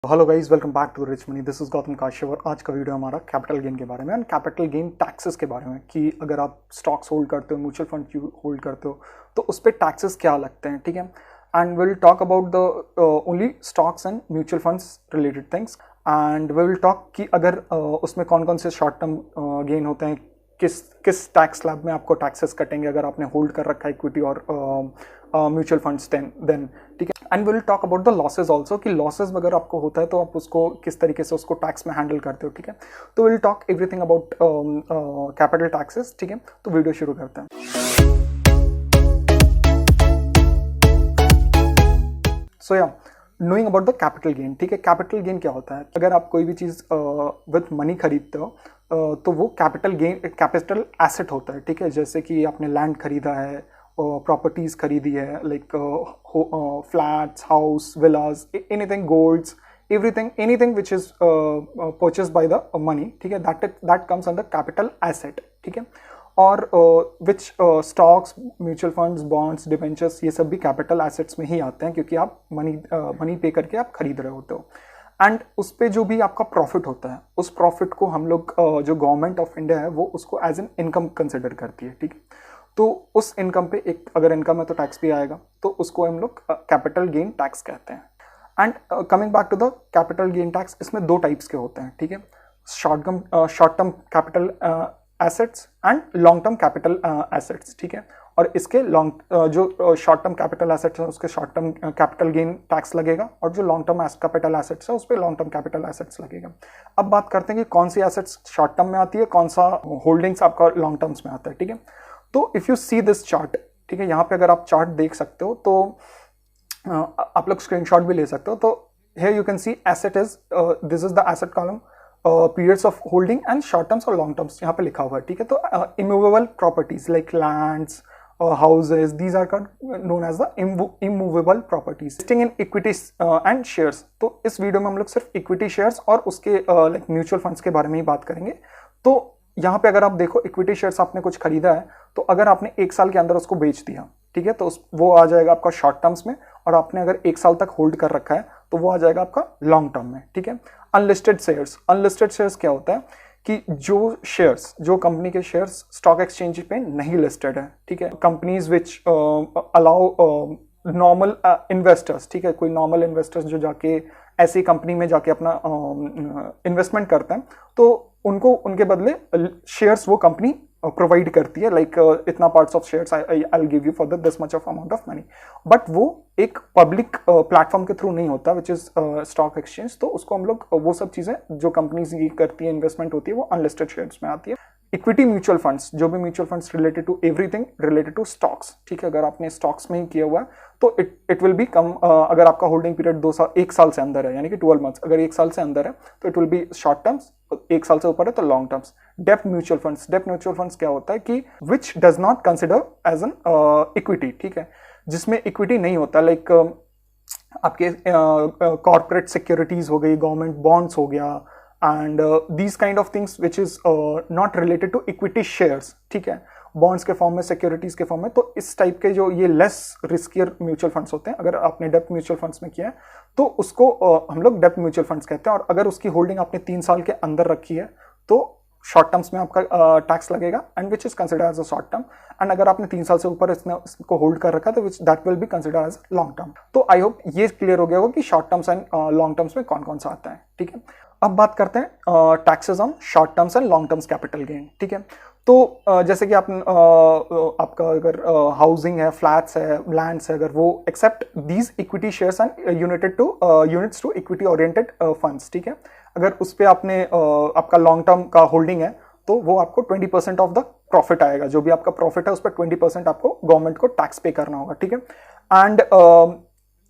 Hello guys, welcome back to rich money. This is Gautam Kashyap और आज का वीडियो हमारा कैपिटल गेन के बारे में एंड कैपिटल गेन टैक्सेस के बारे में कि अगर आप स्टॉक्स होल्ड करते हो, म्यूचुअल फंड होल्ड करते हो तो उस पर टैक्सेस क्या लगते हैं, ठीक है। And will talk about the only stocks and mutual funds related things and we will talk कि अगर उसमें कौन कौन से शॉर्ट टर्म गेन होते हैं, किस किस टैक्स स्लैब में आपको टैक्सेस कटेंगे अगर आपने होल्ड कर रखा है इक्विटी और म्यूचुअल फंड्स देन, ठीक है। And will talk about the losses also कि लॉसेज अगर आपको होता है तो आप उसको किस तरीके से उसको टैक्स में हैंडल करते हो, ठीक है। तो will talk everything about capital taxes, ठीक है। तो वीडियो शुरू करते हैं। सो या knowing about the capital gain, ठीक है। कैपिटल गेन क्या होता है? अगर आप कोई भी चीज़ विथ मनी खरीदते हो तो वो कैपिटल गेन कैपिटल एसेट होता है, ठीक है। जैसे कि आपने लैंड खरीदा है, प्रॉपर्टीज खरीदी है, like flats, house, villas, anything, golds, anything which is purchase by the money, ठीक है। That comes under capital asset, ठीक है। और which stocks, mutual funds, bonds, debentures, ये सब भी कैपिटल एसेट्स में ही आते हैं क्योंकि आप मनी पे करके आप खरीद रहे होते हो। एंड उस पर जो भी आपका प्रॉफिट होता है उस प्रॉफिट को हम लोग जो गवर्नमेंट ऑफ इंडिया है वो उसको एज एन इनकम कंसिडर करती है, ठीक है। तो उस इनकम पे एक अगर इनकम है तो टैक्स भी आएगा, तो उसको हम लोग कैपिटल गेन टैक्स कहते हैं। And coming back to the capital gain tax, इसमें दो टाइप्स के होते हैं, ठीक है। Short term capital assets and long term capital assets, ठीक है। और इसके जो शॉर्ट टर्म कैपिटल एसेट्स है उसके short term capital gain tax लगेगा और जो लॉन्ग टर्म कैपिटल एसेट्स है उस पर लॉन्ग टर्म कैपिटल एसेट्स लगेगा। अब बात करते हैं कि कौन सी एसेट्स शॉर्ट टर्म में आती है, कौन सा होल्डिंग्स आपका लॉन्ग टर्म्स में आता है, ठीक है। तो if you see this chart, ठीक है, यहाँ पे अगर आप चार्ट देख सकते हो तो आप लोग स्क्रीनशॉट भी ले सकते हो। तो here you can see asset is this is the asset column, periods of holding and short terms और long terms यहाँ पे लिखा हुआ है, ठीक है। तो immovable properties like lands, houses, these are known as the immovable properties. Investing in equities and shares, तो इस वीडियो में हम लोग सिर्फ इक्विटी शेयर्स और उसके लाइक म्यूचुअल फंड्स के बारे में ही बात करेंगे। तो यहाँ पे अगर आप देखो इक्विटी शेयर्स आपने कुछ खरीदा है तो अगर आपने एक साल के अंदर उसको बेच दिया, ठीक है, तो वो आ जाएगा आपका शॉर्ट टर्म्स में। और आपने अगर एक साल तक होल्ड कर रखा है तो वो आ जाएगा आपका लॉन्ग टर्म में, ठीक है। अनलिस्टेड शेयर्स क्या होता है कि जो कंपनी के शेयर्स स्टॉक एक्सचेंज पे नहीं लिस्टेड है, ठीक है। Companies which allow normal investors, ठीक है, कोई नॉर्मल इन्वेस्टर्स जो जाके ऐसी कंपनी में जाके अपना इन्वेस्टमेंट करते हैं तो उनको उनके बदले शेयर्स वो कंपनी प्रोवाइड करती है, लाइक इतना parts of shares I will give you for this much of amount of money. But वो एक पब्लिक प्लेटफॉर्म के थ्रू नहीं होता विच इज स्टॉक एक्सचेंज। तो उसको हम लोग वो सब चीजें जो कंपनीज ये करती है, इन्वेस्टमेंट होती है, वो अनलिस्टेड शेयर्स में आती है। इक्विटी म्यूचुअल फंड्स, जो भी mutual funds related to everything related to stocks, ठीक है। अगर आपने स्टॉक्स में ही किया हुआ है तो इट विल बी कम, अगर आपका होल्डिंग पीरियड 1 साल से अंदर है यानी कि 12 मंथ्स, अगर 1 साल से अंदर है तो it will be short terms, 1 साल से ऊपर है तो लॉन्ग टर्म्स। डेप्ट म्यूचुअल फंड्स क्या होता है कि which does not consider as an equity, ठीक है, जिसमें इक्विटी नहीं होता, लाइक आपके कॉर्पोरेट सिक्योरिटीज हो गई, गवर्नमेंट बॉन्ड्स हो गया and these kind of things which is not related to equity shares, ठीक है, बॉन्ड्स के फॉर्म में, सिक्योरिटीज के फॉर्म में। तो इस टाइप के जो ये लेस रिस्कियर म्यूचुअल फंड्स होते हैं, अगर आपने डेप्ट म्यूचुअल फंड्स में किया है तो उसको हम लोग डेप्ट म्यूचुअल फंड्स कहते हैं। और अगर उसकी होल्डिंग आपने 3 साल के अंदर रखी है तो शॉर्ट टर्म्स में आपका टैक्स लगेगा and which is consider as a short term. And अगर आपने 3 साल से ऊपर इसको होल्ड कर रखा है तो which that will be consider as long term. तो आई होप ये क्लियर हो गया होगा कि short terms and long terms में कौन कौन सा आता है, ठीक है। अब बात करते हैं taxes on short terms and long terms capital gain, ठीक है। तो जैसे कि आपका अगर हाउसिंग है, फ्लैट्स है, लैंड्स है, अगर वो except these equity shares and units to equity oriented funds, ठीक है, अगर उस पर आपने आपका लॉन्ग टर्म का होल्डिंग है तो वो आपको 20% ऑफ द प्रॉफिट आएगा। जो भी आपका प्रॉफिट है उस पर 20% आपको गवर्नमेंट को टैक्स पे करना होगा, ठीक है। एंड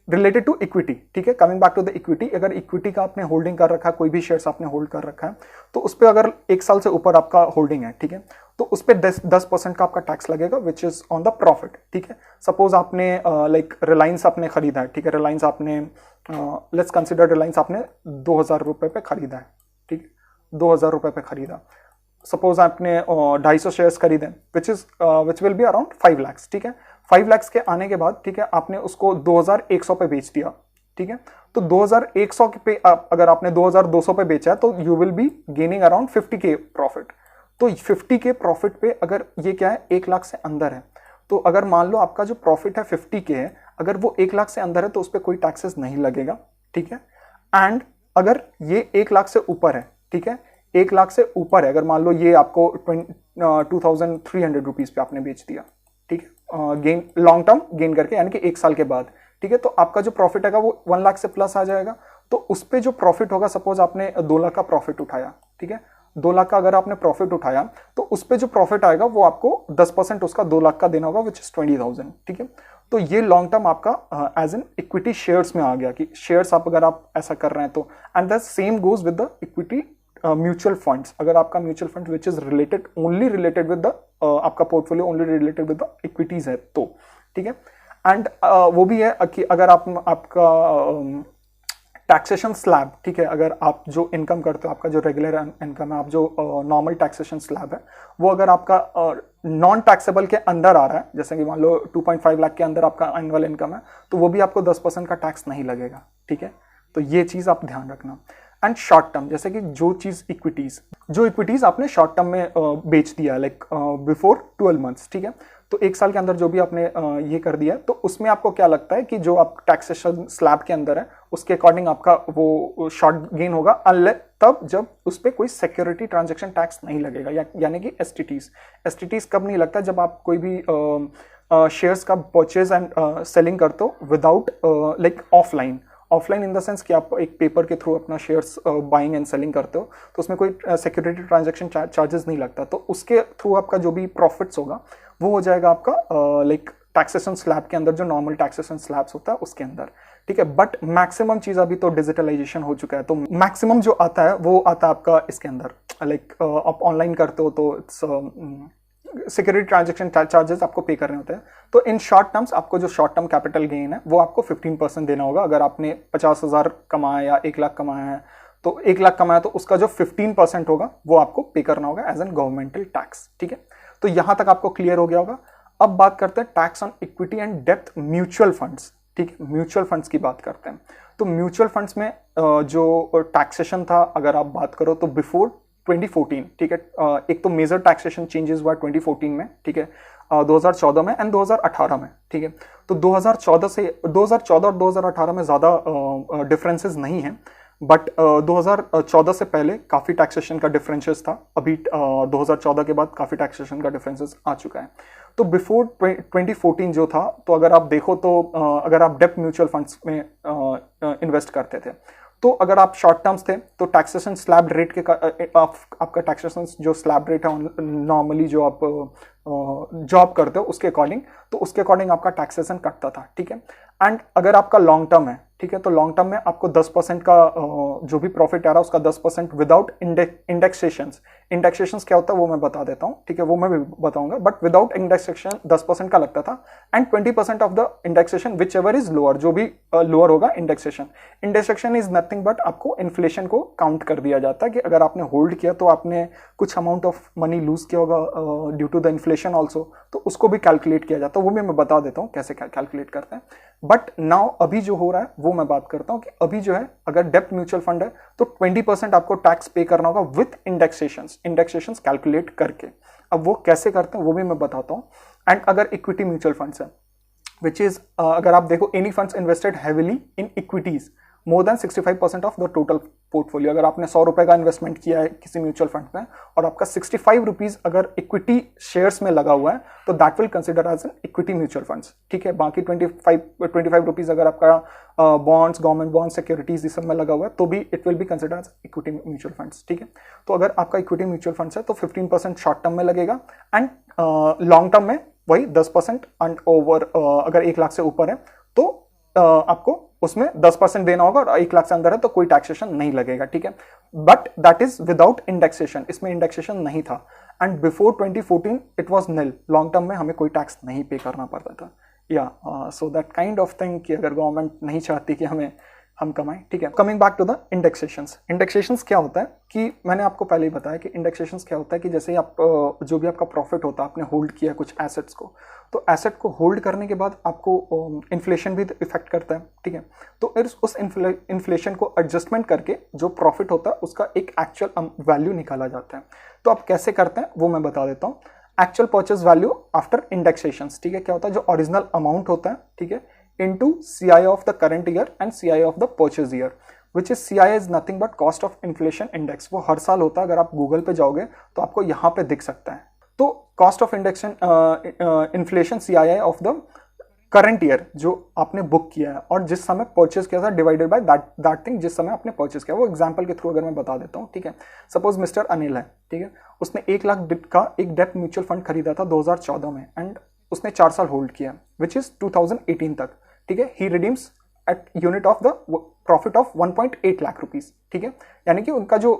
रिलेटेड टू इक्विटी, ठीक है, coming back to the equity, अगर इक्विटी का आपने होल्डिंग कर रखा है, कोई भी शेयर्स आपने होल्ड कर रखा है तो उस पर अगर 1 साल से ऊपर आपका होल्डिंग है, ठीक है, तो उस पर 10% का आपका टैक्स लगेगा which is on the profit, ठीक है। सपोज आपने लाइक रिलायंस आपने खरीदा है, ठीक है, रिलायंस आपने लेट्स कंसिडर रिलायंस आपने 2000 रुपये पे खरीदा है, ठीक है, 2000 रुपये पे खरीदा। सपोज आपने 250 शेयर्स खरीदे which will be around 5 lakh, ठीक है। 5 लाख के आने के बाद, ठीक है, आपने उसको 2100 पे बेच दिया, ठीक है। तो 2100 पे अगर आपने 2200 पे बेचा है तो you will be gaining around 50K profit. तो 50K प्रॉफिट पे अगर ये क्या है 1 लाख से अंदर है, तो अगर मान लो आपका जो प्रॉफिट है 50K है, अगर वो 1 लाख से अंदर है तो उस पर कोई टैक्सेस नहीं लगेगा, ठीक है। एंड अगर ये 1 लाख से ऊपर है, ठीक है, 1 लाख से ऊपर है, अगर मान लो ये आपको 2300 रुपीज पे आपने बेच दिया, ठीक है, गेन लॉन्ग टर्म गेन करके, यानी कि 1 साल के बाद, ठीक है, तो आपका जो प्रॉफिट है वो 1 लाख से प्लस आ जाएगा। तो उस पर जो प्रॉफिट होगा, सपोज आपने 2 लाख का प्रॉफिट उठाया, ठीक है, 2 लाख का अगर आपने प्रॉफिट उठाया तो उस पर जो प्रॉफिट आएगा वो आपको 10% उसका 2 लाख का देना होगा, विच इज 20,000, ठीक है। तो ये लॉन्ग टर्म आपका एज एन इक्विटी शेयर्स में आ गया कि शेयर्स आप अगर आप ऐसा कर रहे हैं तो, and the same goes with the equity mutual funds. अगर आपका mutual fund which is related only related with the आपका portfolio only related with the equities है तो, ठीक है। एंड वो भी है कि अगर आपका टैक्सेशन स्लैब, ठीक है, अगर आप जो इनकम करते हो, आपका जो रेगुलर इनकम है, आप जो नॉर्मल टैक्सेशन स्लैब है, वो अगर आपका नॉन टैक्सेबल के अंदर आ रहा है, जैसे कि मान लो 2.5 लाख के अंदर आपका एनुअल इनकम है, तो वो भी आपको 10% का टैक्स नहीं लगेगा, ठीक है। तो ये चीज आप ध्यान रखना। एंड शॉर्ट टर्म, जैसे कि जो इक्विटीज आपने शॉर्ट टर्म में बेच दिया, लाइक बिफोर 12 मंथ्स, ठीक है, तो 1 साल के अंदर जो भी आपने ये कर दिया, तो उसमें आपको क्या लगता है कि जो आप टैक्सेशन स्लैब के अंदर है उसके अकॉर्डिंग आपका वो शॉर्ट गेन होगा, तब जब उस पर कोई सिक्योरिटी ट्रांजेक्शन टैक्स नहीं लगेगा, यानी कि एसटीटीज कब नहीं लगता, जब आप कोई भी शेयर्स का परचेज एंड सेलिंग करते हो without like offline in the sense कि आप एक पेपर के थ्रू अपना शेयर्स बाइंग एंड सेलिंग करते हो, तो उसमें कोई सिक्योरिटी ट्रांजैक्शन चार्जेस नहीं लगता, तो उसके थ्रू आपका जो भी प्रॉफिट्स होगा वो हो जाएगा आपका लाइक टैक्सेशन स्लैब के अंदर, जो नॉर्मल टैक्सेशन स्लैब्स होता है उसके अंदर, ठीक है। बट मैक्सिमम चीज अभी तो डिजिटलाइजेशन हो चुका है, तो मैक्सिमम जो आता है वो आता है आपका इसके अंदर, लाइक आप ऑनलाइन करते हो तो इट्स सिक्योरिटी ट्रांजेक्शन चार्जेस आपको पे करने होते हैं। तो इन शॉर्ट टर्म्स आपको जो शॉर्ट टर्म कैपिटल गेन है वो आपको 15% देना होगा। अगर आपने 50,000 कमाया या 1 लाख कमाया है, तो 1 लाख कमाया तो उसका जो 15% होगा वो आपको पे करना होगा एज एन गवर्नमेंटल टैक्स, ठीक है। तो यहां तक आपको क्लियर हो गया होगा। अब बात करते हैं tax on equity and depth mutual funds, ठीक है, म्यूचुअल फंड्स की बात करते हैं। तो म्यूचुअल फंड्स में जो टैक्सेशन था, अगर आप बात करो तो बिफोर 2014, ठीक है, एक तो मेजर टैक्सेशन चेंजेस हुआ 2014 में, ठीक है, 2014 में एंड 2018 में, ठीक है। तो 2014 और 2018 में ज़्यादा डिफरेंसेस नहीं हैं, बट 2014 से पहले काफ़ी टैक्सेशन का डिफरेंसेस था, अभी 2014 के बाद काफ़ी टैक्सेशन का डिफरेंसेस आ चुका है। तो बिफोर 2014 जो था, तो अगर आप देखो तो अगर आप डेप्थ म्यूचुअल फंड्स में इन्वेस्ट करते थे, तो अगर आप शॉर्ट टर्म्स थे तो टैक्सेशन स्लैब रेट के आपका टैक्सेशन जो स्लैब रेट है नॉर्मली जो आप जॉब करते हो उसके अकॉर्डिंग, तो उसके अकॉर्डिंग आपका टैक्सेशन कटता था, ठीक है। एंड अगर आपका लॉन्ग टर्म है, ठीक है, तो लॉन्ग टर्म में आपको 10% का जो भी प्रॉफिट आ रहा है उसका 10% विदाउट इंडेक्सेशंस क्या होता है वो मैं बता देता हूँ, ठीक है, वो मैं भी बताऊंगा। बट विदाउट इंडेक्सेशन 10% का लगता था, and 20% of the indexation which ever is lower, जो भी लोअर होगा इंडेक्सेशन इज नथिंग बट आपको इन्फ्लेशन को काउंट कर दिया जाता है कि अगर आपने होल्ड किया तो आपने कुछ अमाउंट ऑफ मनी लूज किया होगा due to the inflation also, तो उसको भी कैलकुलेट किया जाता है, वो भी मैं बता देता हूँ कैसे कैलकुलेट करते हैं। बट नाउ अभी जो हो रहा है वो मैं बात करता हूँ कि अभी जो है अगर डेप्थ म्यूचुअल फंड है तो 20% आपको टैक्स पे करना होगा विथ इंडेक्सेशंस कैलकुलेट करके। अब वो कैसे करते हैं वो भी मैं बताता हूँ। एंड अगर इक्विटी म्यूचुअल फंड्स है विच इज अगर आप देखो any funds invested heavily in equities more than 65% of the total portfolio. अगर आपने 100 रुपए का इन्वेस्टमेंट किया है किसी म्यूचुअल फंड में और आपका 65 रुपीज अगर इक्विटी शेयर्स में लगा हुआ है तो that will consider as an equity mutual funds, ठीक है। बाकी 25 रुपीज अगर आपका बॉन्ड्स, गवर्नमेंट बॉन्ड, सिक्योरिटीज इस सब में लगा हुआ है तो भी it will be consider as equity mutual funds, ठीक है। तो अगर आपका इक्विटी म्यूचुअल फंड्स है तो 15% शॉर्ट टर्म में लगेगा एंड लॉन्ग टर्म में वही 10% एंड ओवर अगर 1 लाख से ऊपर है तो आपको उसमें 10% देना होगा और 1 लाख से अंदर है तो कोई टैक्सेशन नहीं लगेगा, ठीक है। But that is without indexation, इसमें इंडेक्सेशन नहीं था। And before 2014 it was nil, long term में हमें कोई टैक्स नहीं पे करना पड़ता था। या so that kind of thing कि अगर गवर्नमेंट नहीं चाहती कि हम कमाएं, ठीक है। Coming back to the indexations. Indexations क्या होता है कि मैंने आपको पहले ही बताया कि इंडेक्सेशंस क्या होता है कि जैसे आप जो भी आपका प्रॉफिट होता है, आपने होल्ड किया कुछ एसेट्स को, तो एसेट को होल्ड करने के बाद आपको इन्फ्लेशन भी इफेक्ट करता है, ठीक है। तो उस इन्फ्लेशन को एडजस्टमेंट करके जो प्रॉफिट होता है उसका एक एक्चुअल वैल्यू निकाला जाता है। तो आप कैसे करते हैं वो मैं बता देता हूँ। एक्चुअल परचेज वैल्यू आफ्टर इंडेक्सेशंस, ठीक है। क्या होता है, जो ओरिजिनल अमाउंट होता है, ठीक है, into CI of the current year and CI of the purchase year, which is CI is nothing but cost of inflation index। वो हर साल होता है, अगर आप गूगल पे जाओगे तो आपको यहाँ पे दिख सकता है। तो cost of induction inflation CI of the current year जो आपने बुक किया है और जिस समय परचेज किया था डिवाइडेड बाय दैट थिंग जिस समय आपने परचेज किया। वो एग्जांपल के थ्रू अगर मैं बता देता हूँ, ठीक है। सपोज मिस्टर अनिल है, ठीक है, उसने 1 लाख का एक डेप्थ म्यूचुअल फंड खरीदा था 2014 में एंड उसने 4 साल होल्ड किया, विच इज 2018 तक, ठीक है। He redeems at unit of the profit of 1.8 lakh rupees, ठीक है। यानी कि उनका जो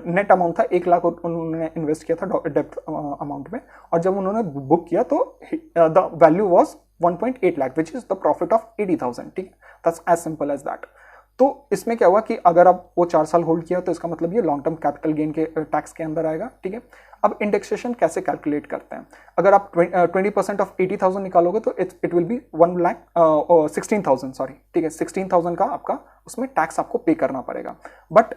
नेट अमाउंट था 1 लाख उन्होंने इन्वेस्ट किया था डेप्थ अमाउंट में, और जब उन्होंने बुक किया तो the value was 1.8 lakh which is the profit of 80,000, ठीक है। That's as simple as that. तो इसमें क्या हुआ कि अगर आप वो 4 साल होल्ड किया तो इसका मतलब ये लॉन्ग टर्म कैपिटल गेन के टैक्स के अंदर आएगा, ठीक है। अब इंडेक्सेशन कैसे कैलकुलेट करते हैं, अगर आप 20% ऑफ 80,000 निकालोगे तो इट विल बी 1,16,000, सॉरी, ठीक है। 16,000 का आपका उसमें टैक्स आपको पे करना पड़ेगा। बट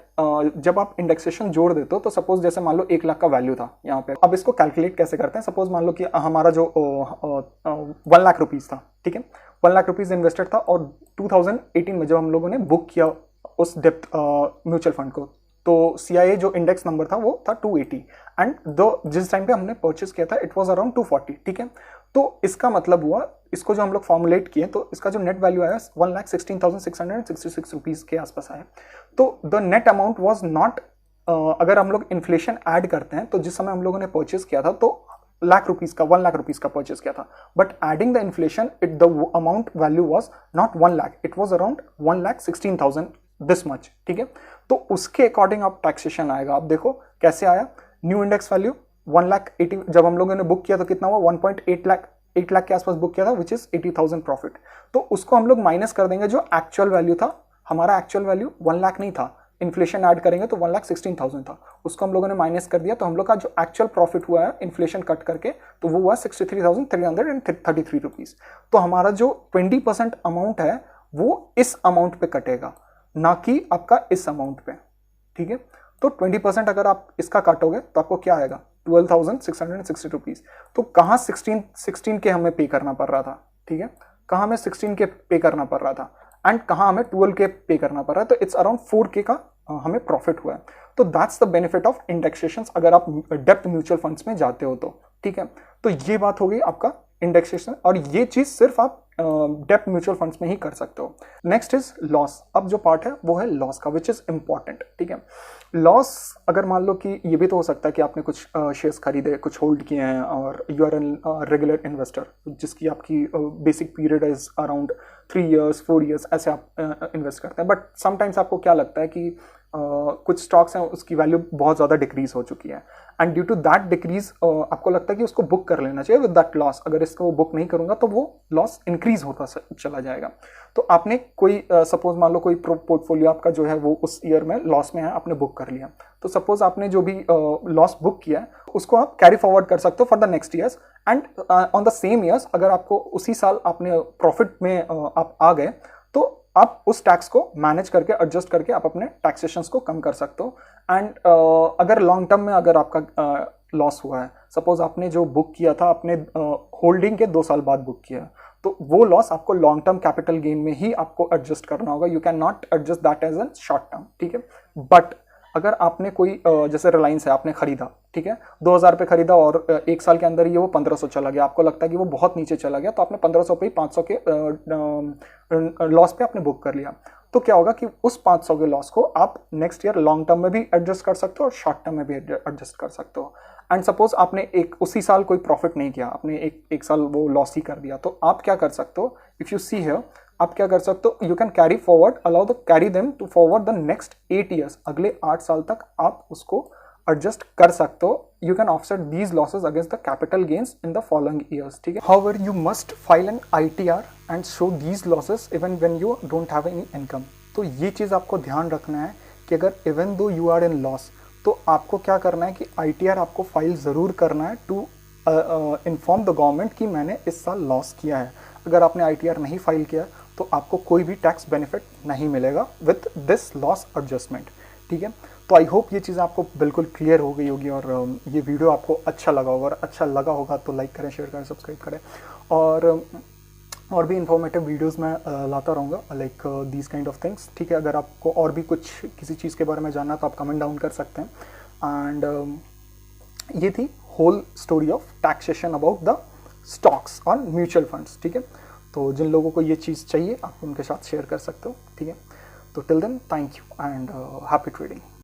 जब आप इंडेक्सेशन जोड़ देते हो तो सपोज जैसे मान लो 1 लाख का वैल्यू था यहाँ पे, अब इसको कैलकुलेट कैसे करते हैं। सपोज मान लो कि हमारा जो 1 लाख रुपीज था, ठीक है, 1 लाख रुपीज इन्वेस्टेड था और 2018 में जब हम लोगों ने बुक किया उस डेप्थ म्यूचुअल फंड को, तो CIA जो इंडेक्स नंबर था वो था 280 एंड जिस टाइम पे हमने परचेस किया था इट वाज अराउंड 240, ठीक है। तो इसका मतलब हुआ, इसको जो हम लोग फॉर्मुलेट किए तो इसका जो नेट वैल्यू आया 1,16,666 रुपीज के आसपास आया। तो the net amount was not, अगर हम लोग इन्फ्लेशन ऐड करते हैं तो जिस समय हम लोगों ने परचेस किया था तो 1 लाख रुपीज का परचेस किया था, but adding the inflation it the amount value was not 1 lakh, it was around 1,16,000 this much, ठीक है। तो उसके अकॉर्डिंग आप टैक्सेशन आएगा। आप देखो कैसे आया, न्यू इंडेक्स वैल्यू 1,80,000 जब हम लोगों ने बुक किया तो कितना हुआ 1.8 लाख, 8 लाख के आसपास बुक किया था विच इज 80,000 प्रॉफिट। तो उसको हम लोग माइनस कर देंगे जो एक्चुअल वैल्यू था, हमारा एक्चुअल वैल्यू 1 लाख नहीं था, इन्फ्लेशन ऐड करेंगे तो 1,16,000 था, उसको हम लोगों ने माइनस कर दिया। तो हम लोग का जो एक्चुअल प्रॉफिट हुआ है इन्फ्लेशन कट करके तो वो हुआ 63,333 रुपीज। तो हमारा जो 20% अमाउंट है वो इस अमाउंट पे कटेगा, ना कि आपका इस अमाउंट पे, ठीक है। तो 20% अगर आप इसका काटोगे तो आपको क्या आएगा 12,660 रुपीज। तो कहाँ 16 के हमें पे करना पड़ रहा था, ठीक है, कहाँ हमें 16 के पे करना पड़ रहा था एंड कहाँ हमें 12 के पे करना पड़ रहा है। तो इट्स अराउंड 4K का हमें प्रॉफिट हुआ है। तो that's the benefit of indexation अगर आप डेप्थ म्यूचुअल फंड्स में जाते हो तो, ठीक है। तो ये बात हो गई आपका इंडेक्सेशन, और ये चीज सिर्फ आप डेप्थ म्यूचुअल फंड्स में ही कर सकते हो। Next is loss. अब जो पार्ट है वो है लॉस का, विच इज इंपॉर्टेंट, ठीक है। लॉस अगर मान लो कि ये भी तो हो सकता है कि आपने कुछ शेयर्स खरीदे, कुछ होल्ड किए हैं और you are an regular investor जिसकी आपकी basic period is around 3 years 4 years ऐसे आप इन्वेस्ट करते हैं। बट समटाइम्स आपको क्या लगता है कि कुछ स्टॉक्स हैं उसकी वैल्यू बहुत ज़्यादा डिक्रीज हो चुकी है and due to that decrease आपको लगता है कि उसको बुक कर लेना चाहिए विद दैट लॉस। अगर इसको बुक नहीं करूंगा तो वो लॉस इंक्रीज होता चला जाएगा। तो आपने कोई सपोज मान लो कोई पोर्टफोलियो आपका जो है वो उस ईयर में लॉस में है, आपने बुक कर लिया। तो सपोज आपने जो भी लॉस बुक किया है उसको आप कैरी फॉरवर्ड कर सकते हो for the next years and on the same years अगर आपको उसी साल आपने प्रॉफिट में आप आ गए तो आप उस टैक्स को मैनेज करके एडजस्ट करके आप अपने टैक्सेशंस को कम कर सकते हो। एंड अगर लॉन्ग टर्म में अगर आपका लॉस हुआ है, सपोज आपने जो बुक किया था अपने होल्डिंग के 2 साल बाद बुक किया, तो वो लॉस आपको लॉन्ग टर्म कैपिटल गेन में ही आपको एडजस्ट करना होगा। You can not adjust that as an short term, ठीक है। बट अगर आपने कोई जैसे रिलायंस है आपने खरीदा, ठीक है, 2,000 पे खरीदा और 1 साल के अंदर ही वो 1,500 चला गया, आपको लगता है कि वो बहुत नीचे चला गया तो आपने 1,500 पे ही 500 के लॉस पे आपने बुक कर लिया। तो क्या होगा कि उस 500 के लॉस को आप नेक्स्ट ईयर लॉन्ग टर्म में भी एडजस्ट कर सकते हो और शॉर्ट टर्म में भी एडजस्ट कर सकते हो। एंड सपोज आपने उसी साल कोई प्रॉफिट नहीं किया, आपने एक साल वो लॉस ही कर दिया, तो आप क्या कर सकते हो, इफ यू सी हियर आप क्या कर सकते हो, you can carry forward, allow the carry them to forward the next 8 years, अगले 8 साल तक आप उसको एडजस्ट कर सकते हो। You can offset these losses against the capital gains in the following years, ठीक है। However you must file an ITR and show these losses even when you don't have any income, तो ये चीज़ आपको ध्यान रखना है कि अगर even though you are in loss, तो आपको क्या करना है कि ITR आपको फाइल ज़रूर करना है टू इन्फॉर्म द गवर्नमेंट कि मैंने इस साल लॉस किया है। अगर आपने ITR नहीं फाइल किया तो आपको कोई भी टैक्स बेनिफिट नहीं मिलेगा विथ दिस लॉस एडजस्टमेंट, ठीक है। तो आई होप ये चीज़ आपको बिल्कुल क्लियर हो गई होगी और ये वीडियो आपको अच्छा लगा होगा, और अच्छा लगा होगा तो लाइक करें, शेयर करें, सब्सक्राइब करें, और भी इंफॉर्मेटिव वीडियोस मैं लाता रहूँगा like these kind of things, ठीक है। अगर आपको और भी कुछ किसी चीज़ के बारे में जानना तो आप कमेंट डाउन कर सकते हैं। एंड ये थी whole story of taxation about the stocks on mutual funds, ठीक है। तो जिन लोगों को ये चीज़ चाहिए आप उनके साथ शेयर कर सकते हो, ठीक है। तो till then thank you and happy trading.